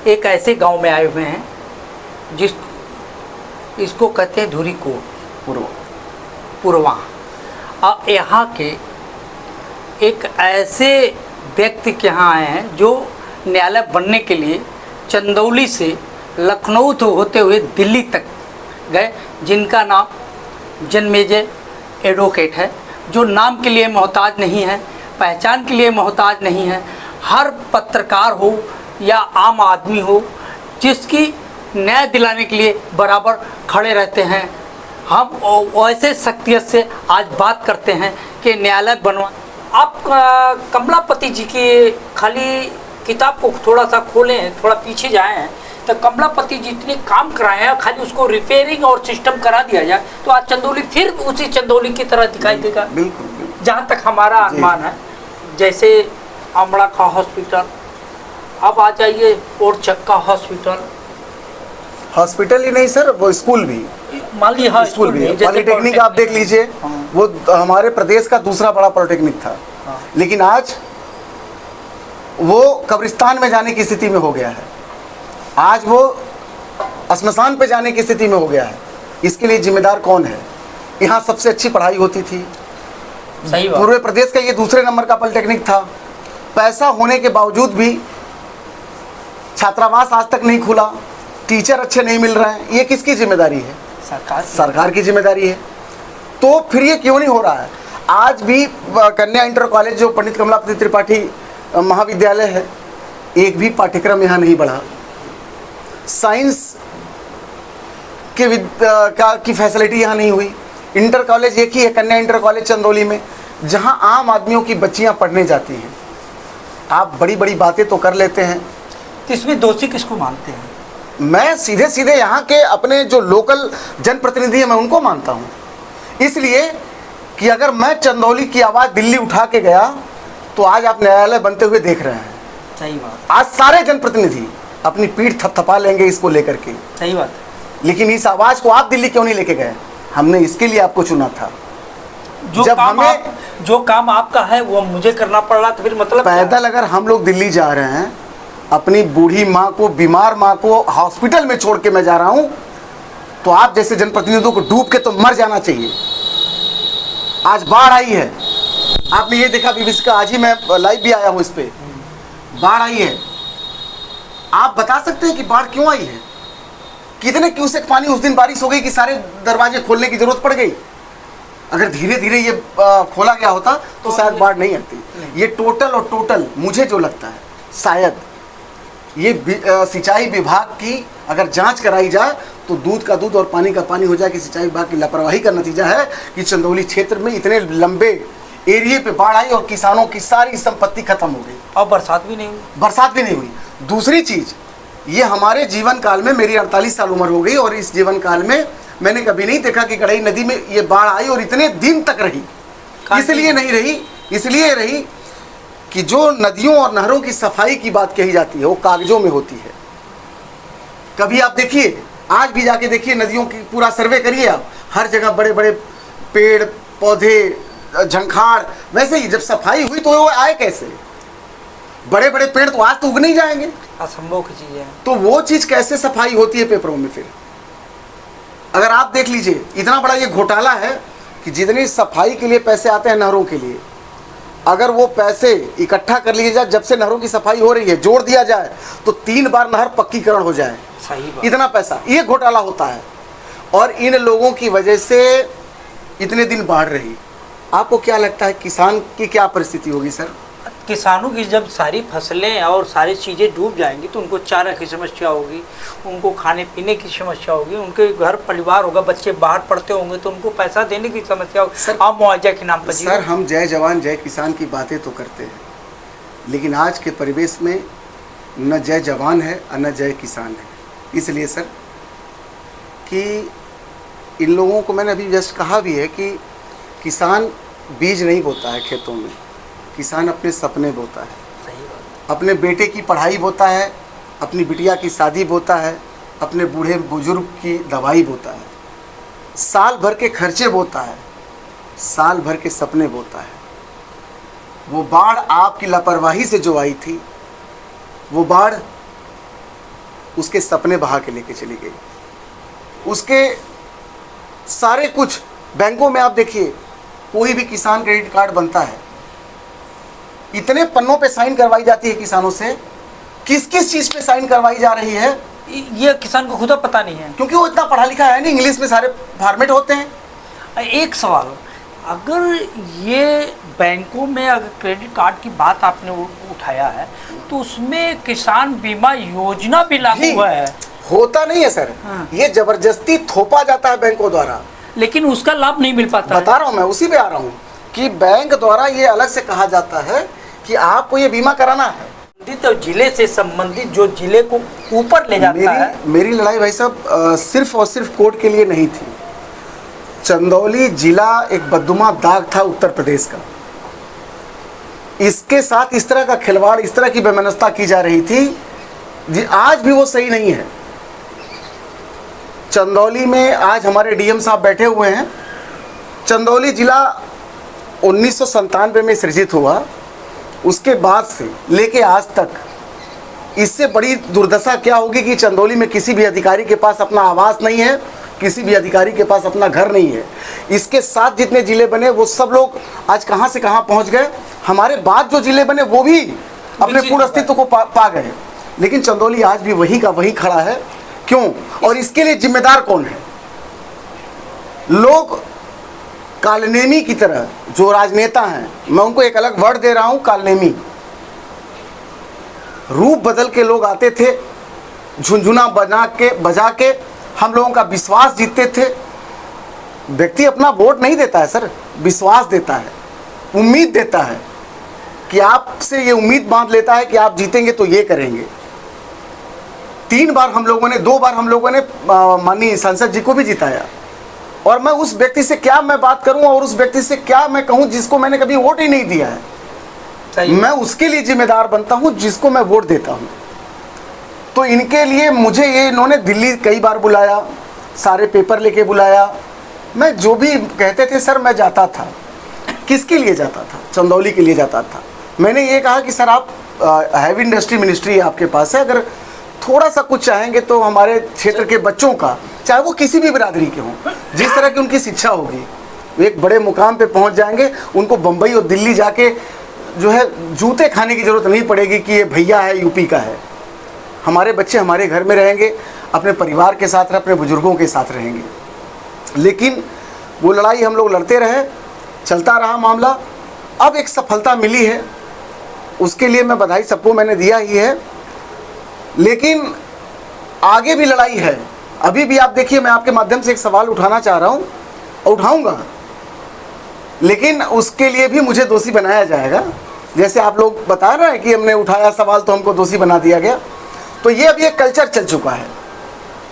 एक ऐसे गांव में आए हुए हैं जिस इसको कहते हैं धुरी कोट पुरवा। अब यहाँ के एक ऐसे व्यक्ति के यहाँ आए हैं जो न्यायालय बनने के लिए चंदौली से लखनऊ तो होते हुए दिल्ली तक गए, जिनका नाम जन्मेजय एडवोकेट है, जो नाम के लिए मोहताज नहीं है, पहचान के लिए मोहताज नहीं है। हर पत्रकार हो या आम आदमी हो, जिसकी न्याय दिलाने के लिए बराबर खड़े रहते हैं। हम वैसे शख्सियत से आज बात करते हैं कि न्यायालय बनवा। आप कमलापति जी की खाली किताब को थोड़ा सा खोलें, थोड़ा पीछे जाएं, तो कमलापति जी इतने काम कराए हैं, खाली उसको रिपेयरिंग और सिस्टम करा दिया जाए तो आज चंदौली फिर उसी चंदौली की तरह दिखाई देगा। बिल्कुल। जहाँ तक हमारा अनुमान है, जैसे अमड़ा का हॉस्पिटल, अब आ जाइए और चक्का हॉस्पिटल ही नहीं सर, वो स्कूल भी, मान लीजिए। हाँ, स्कूल भी, पॉलिटेक्निक आप देख लीजिए, वो हमारे प्रदेश का दूसरा बड़ा पॉलिटेक्निक था। लेकिन आज वो कब्रिस्तान में जाने की स्थिति में हो गया है, आज वो श्मशान पे जाने की स्थिति में हो गया है। इसके लिए जिम्मेदार कौन है? यहाँ सबसे अच्छी पढ़ाई होती थी, सही बात। पूरे प्रदेश का ये दूसरे नंबर का पॉलिटेक्निक था। पैसा होने के बावजूद भी छात्रावास आज तक नहीं खुला, टीचर अच्छे नहीं मिल रहे हैं। ये किसकी जिम्मेदारी है? सरकार की जिम्मेदारी है। तो फिर ये क्यों नहीं हो रहा है? आज भी कन्या इंटर कॉलेज जो पंडित कमलापति त्रिपाठी महाविद्यालय है, एक भी पाठ्यक्रम यहाँ नहीं बढ़ा। साइंस के की फैसिलिटी यहाँ नहीं हुई। इंटर कॉलेज एक ही है, कन्या इंटर कॉलेज चंदौली में, जहाँ आम आदमियों की बच्चियाँ पढ़ने जाती हैं। आप बड़ी बड़ी बातें तो कर लेते हैं, इसमें दोषी किसको मानते हैं? मैं सीधे सीधे यहाँ के अपने जो लोकल जनप्रतिनिधि हैं मैं उनको मानता हूँ। इसलिए कि अगर मैं चंदौली की आवाज़ दिल्ली उठा के गया तो आज आप न्यायालय बनते हुए देख रहे हैं। सही बात। आज सारे जनप्रतिनिधि अपनी पीठ थपथपा लेंगे इसको लेकर के। सही बात। लेकिन इस आवाज़ को आप दिल्ली क्यों नहीं लेके गए? हमने इसके लिए आपको चुना था। जो काम आपका है वो मुझे करना पड़ रहा, तो फिर मतलब पैदल अगर हम लोग दिल्ली जा रहे हैं, अपनी बूढ़ी माँ को, बीमार माँ को हॉस्पिटल में छोड़ के मैं जा रहा हूँ, तो आप जैसे जनप्रतिनिधियों को डूब के तो मर जाना चाहिए। आज बाढ़ आई है, आपने ये देखा बीबीसी का, आज ही मैं लाइव भी आया हूँ इस पे। बाढ़ आई है, आप बता सकते हैं कि बाढ़ क्यों आई है? कितने क्यूसेक पानी उस दिन बारिश हो गई कि सारे दरवाजे खोलने की जरूरत पड़ गई? अगर धीरे धीरे ये खोला गया होता तो शायद बाढ़ नहीं आती। ये टोटल मुझे जो लगता है, शायद ये सिंचाई विभाग की अगर जांच कराई जाए तो दूध का दूध और पानी का पानी हो जाए कि सिंचाई विभाग की लापरवाही का नतीजा है कि चंदौली क्षेत्र में इतने लंबे एरिया पे बाढ़ आई और किसानों की सारी संपत्ति खत्म हो गई और बरसात भी नहीं हुई। दूसरी चीज, ये हमारे जीवन काल में, मेरी 48 साल उम्र हो गई और इस जीवन काल में मैंने कभी नहीं देखा कि गड़ई नदी में ये बाढ़ आई और इतने दिन तक रही। इसलिए नहीं रही, इसलिए रही कि जो नदियों और नहरों की सफाई की बात कही जाती है वो कागजों में होती है। कभी आप देखिए, आज भी जाके देखिए नदियों की पूरा सर्वे करिए आप, हर जगह बड़े बड़े पेड़ पौधे, झंखाड़। वैसे ही जब सफाई हुई तो वो आए कैसे? बड़े बड़े पेड़ तो आज तो उग नहीं जाएंगे, असंभव की चीज है। तो वो चीज कैसे सफाई होती है पेपरों में? फिर अगर आप देख लीजिए, इतना बड़ा ये घोटाला है कि जितनी सफाई के लिए पैसे आते हैं नहरों के लिए, अगर वो पैसे इकट्ठा कर लिए जाए, जब से नहरों की सफाई हो रही है, जोड़ दिया जाए तो 3 बार नहर पक्कीकरण हो जाए। सही बात। इतना पैसा, ये घोटाला होता है और इन लोगों की वजह से इतने दिन बाढ़ रही। आपको क्या लगता है किसान की क्या परिस्थिति होगी सर? किसानों की जब सारी फसलें और सारी चीज़ें डूब जाएंगी तो उनको चारा की समस्या होगी, उनको खाने पीने की समस्या होगी, उनके घर परिवार होगा, बच्चे बाहर पढ़ते होंगे तो उनको पैसा देने की समस्या होगी। सर आप मुआवजा के नाम पर सर, हम जय जवान जय किसान की बातें तो करते हैं, लेकिन आज के परिवेश में न जय जवान है और न जय किसान है। इसलिए सर कि इन लोगों को मैंने अभी जस्ट कहा भी है कि किसान बीज नहीं बोता है खेतों में, किसान अपने सपने बोता है। सही बात। अपने बेटे की पढ़ाई बोता है, अपनी बिटिया की शादी बोता है, अपने बूढ़े बुजुर्ग की दवाई बोता है, साल भर के खर्चे बोता है, साल भर के सपने बोता है। वो बाढ़ आपकी लापरवाही से जो आई थी, वो बाढ़ उसके सपने बहा के लेके चली गई। उसके सारे कुछ बैंकों में आप देखिए, कोई भी किसान क्रेडिट कार्ड बनता है, इतने पन्नों पे साइन करवाई जाती है किसानों से, किस किस चीज़ पे साइन करवाई जा रही है ये किसान को खुद पता नहीं है, क्योंकि वो इतना पढ़ा लिखा है नहीं, इंग्लिश में सारे फॉर्मेट होते हैं। एक सवाल, अगर ये बैंकों में अगर क्रेडिट कार्ड की बात आपने उठाया है तो उसमें किसान बीमा योजना भी लागू हुआ है। होता नहीं है सर, हाँ। ये जबरदस्ती थोपा जाता है बैंकों द्वारा, लेकिन उसका लाभ नहीं मिल पाता। बता रहा हूँ मैं, उसी पे आ रहा हूँ कि बैंक द्वारा ये अलग से कहा जाता है कि आपको ये बीमा कराना है। तो जिले से संबंधित जो जिले को ऊपर ले जाता है। मेरी लड़ाई भाई साहब सिर्फ और सिर्फ कोर्ट के लिए नहीं थी। चंदौली जिला एक बददुमा दाग था उत्तर प्रदेश का, इसके साथ इस तरह का खिलवाड़, इस तरह की बेमनस्ता की जा रही थी जी, आज भी वो सही नहीं है। चंदौली में आज हमारे डीएम साहब बैठे हुए हैं। चंदौली जिला 1997 में सृजित हुआ, उसके बाद से लेके आज तक इससे बड़ी दुर्दशा क्या होगी कि चंदौली में किसी भी अधिकारी के पास अपना आवास नहीं है, किसी भी अधिकारी के पास अपना घर नहीं है। इसके साथ जितने ज़िले बने वो सब लोग आज कहाँ से कहाँ पहुँच गए। हमारे बाद जो ज़िले बने वो भी अपने पूर्ण अस्तित्व को पा गए, लेकिन चंदौली आज भी वही का वही खड़ा है। क्यों? और इसके लिए जिम्मेदार कौन है? लोग कालनेमी की तरह जो राजनेता हैं, मैं उनको एक अलग वर्ड दे रहा हूं, कालनेमी। रूप बदल के लोग आते थे, झुनझुना बजा के हम लोगों का विश्वास जीतते थे। व्यक्ति अपना वोट नहीं देता है सर, विश्वास देता है, उम्मीद देता है कि आपसे ये उम्मीद बांध लेता है कि आप जीतेंगे तो ये करेंगे। 2 बार हम लोगों ने माननीय सांसद जी को भी जिताया, और मैं उस व्यक्ति से क्या मैं बात करूं और उस व्यक्ति से क्या मैं कहूं जिसको मैंने कभी वोट ही नहीं दिया है। मैं उसके लिए जिम्मेदार बनता हूं जिसको मैं वोट देता हूं। तो इनके लिए मुझे ये इन्होंने दिल्ली कई बार बुलाया, सारे पेपर लेके बुलाया। मैं जो भी कहते थे सर मैं जाता था। किसके लिए जाता था? चंदौली के लिए जाता था। मैंने ये कहा कि सर आप हैवी इंडस्ट्री मिनिस्ट्री आपके पास है, अगर थोड़ा सा कुछ चाहेंगे तो हमारे क्षेत्र के बच्चों का, चाहे वो किसी भी बिरादरी के हों, जिस तरह की उनकी शिक्षा होगी, वो एक बड़े मुकाम पे पहुंच जाएंगे। उनको बम्बई और दिल्ली जाके जो है जूते खाने की ज़रूरत नहीं पड़ेगी कि ये भैया है यूपी का है। हमारे बच्चे हमारे घर में रहेंगे, अपने परिवार के साथ, अपने बुजुर्गों के साथ रहेंगे। लेकिन वो लड़ाई हम लोग लड़ते रहे, चलता रहा मामला। अब एक सफलता मिली है, उसके लिए मैं बधाई सबको मैंने दिया ही है, लेकिन आगे भी लड़ाई है। अभी भी आप देखिए, मैं आपके माध्यम से एक सवाल उठाना चाह रहा हूँ और उठाऊंगा, लेकिन उसके लिए भी मुझे दोषी बनाया जाएगा। जैसे आप लोग बता रहे हैं कि हमने उठाया सवाल तो हमको दोषी बना दिया गया, तो ये अभी एक कल्चर चल चुका है।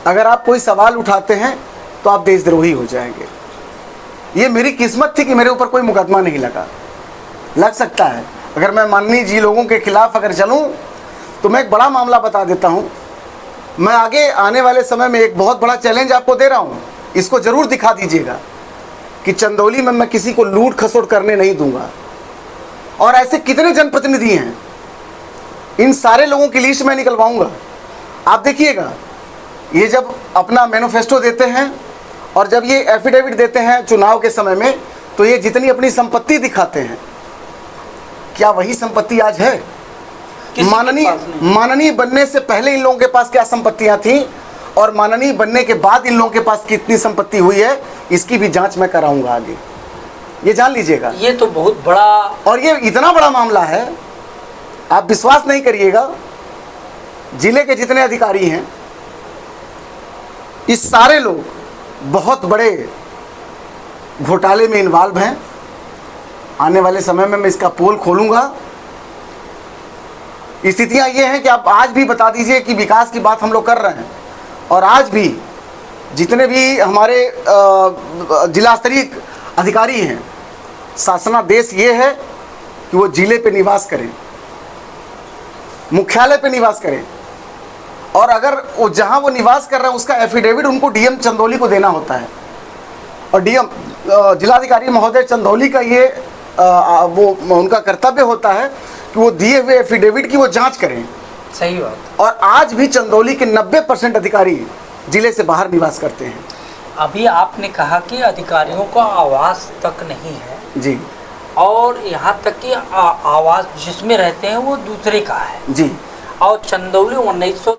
अगर आप कोई सवाल उठाते हैं तो आप देशद्रोही हो जाएंगे। ये मेरी किस्मत थी कि मेरे ऊपर कोई मुकदमा नहीं लग सकता है। अगर मैं माननीय जी लोगों के खिलाफ अगर चलूँ तो मैं एक बड़ा मामला बता देता हूँ। मैं आगे आने वाले समय में एक बहुत बड़ा चैलेंज आपको दे रहा हूँ, इसको ज़रूर दिखा दीजिएगा कि चंदौली में मैं किसी को लूट खसोट करने नहीं दूंगा। और ऐसे कितने जनप्रतिनिधि हैं, इन सारे लोगों की लिस्ट मैं निकलवाऊंगा। आप देखिएगा, ये जब अपना मैनिफेस्टो देते हैं और जब ये एफिडेविट देते हैं चुनाव के समय में, तो ये जितनी अपनी संपत्ति दिखाते हैं, क्या वही संपत्ति आज है? माननीय बनने से पहले इन लोगों के पास क्या संपत्तियां थी और माननीय बनने के बाद इन लोगों के पास कितनी संपत्ति हुई है, इसकी भी जांच मैं कराऊंगा आगे। ये जान लीजिएगा। ये तो बहुत बड़ा, और ये इतना बड़ा मामला है, आप विश्वास नहीं करिएगा। जिले के जितने अधिकारी हैं, इस सारे लोग बहुत बड़े घोटाले में इन्वॉल्व हैं। आने वाले समय में मैं इसका पोल खोलूंगा। स्थितियां ये हैं कि आप आज भी बता दीजिए कि विकास की बात हम लोग कर रहे हैं, और आज भी जितने हमारे जिला स्तरीय अधिकारी हैं, शासनादेश ये है कि वो जिले पे निवास करें, मुख्यालय पे निवास करें, और अगर वो जहां वो निवास कर रहे हैं उसका एफिडेविट उनको डीएम चंदौली को देना होता है। और डीएम जिलाधिकारी महोदय चंदौली का ये वो उनका कर्तव्य होता है कि वो दिए हुए एफिडेविट की वो जांच करें सही बात। और आज भी चंदौली के 90% अधिकारी जिले से बाहर निवास करते हैं। अभी आपने कहा कि अधिकारियों का आवास तक नहीं है जी और यहाँ तक कि आवास जिसमें रहते हैं वो दूसरे का है जी। और चंदौली 1900